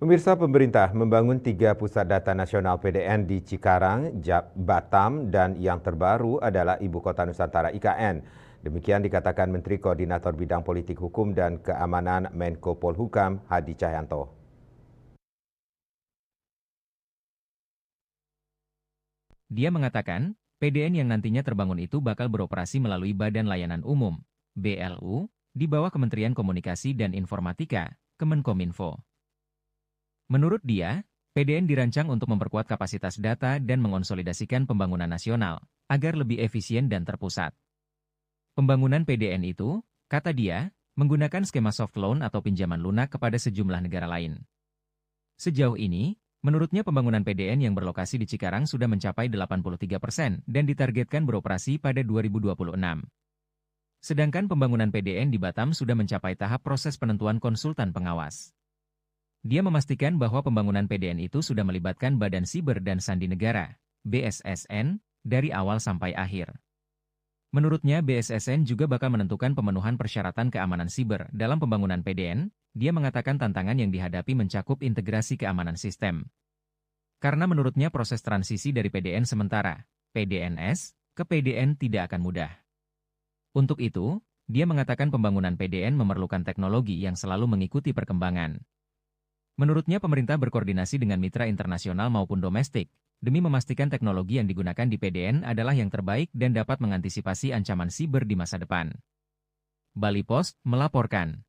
Pemirsa, pemerintah membangun 3 pusat data nasional PDN di Cikarang, Batam, dan yang terbaru adalah Ibu Kota Nusantara IKN. Demikian dikatakan Menteri Koordinator Bidang Politik Hukum dan Keamanan Menko Polhukam Hadi Cahyanto. Dia mengatakan, PDN yang nantinya terbangun itu bakal beroperasi melalui Badan Layanan Umum, BLU, di bawah Kementerian Komunikasi dan Informatika, Kemenkominfo. Menurut dia, PDN dirancang untuk memperkuat kapasitas data dan mengonsolidasikan pembangunan nasional, agar lebih efisien dan terpusat. Pembangunan PDN itu, kata dia, menggunakan skema soft loan atau pinjaman lunak kepada sejumlah negara lain. Sejauh ini, menurutnya pembangunan PDN yang berlokasi di Cikarang sudah mencapai 83% dan ditargetkan beroperasi pada 2026. Sedangkan pembangunan PDN di Batam sudah mencapai tahap proses penentuan konsultan pengawas. Dia memastikan bahwa pembangunan PDN itu sudah melibatkan Badan Siber dan Sandi Negara, BSSN, dari awal sampai akhir. Menurutnya BSSN juga bakal menentukan pemenuhan persyaratan keamanan siber dalam pembangunan PDN. Dia mengatakan tantangan yang dihadapi mencakup integrasi keamanan sistem. Karena menurutnya proses transisi dari PDN sementara, PDNS, ke PDN tidak akan mudah. Untuk itu, dia mengatakan pembangunan PDN memerlukan teknologi yang selalu mengikuti perkembangan. Menurutnya pemerintah berkoordinasi dengan mitra internasional maupun domestik, demi memastikan teknologi yang digunakan di PDN adalah yang terbaik dan dapat mengantisipasi ancaman siber di masa depan. Bali Post melaporkan.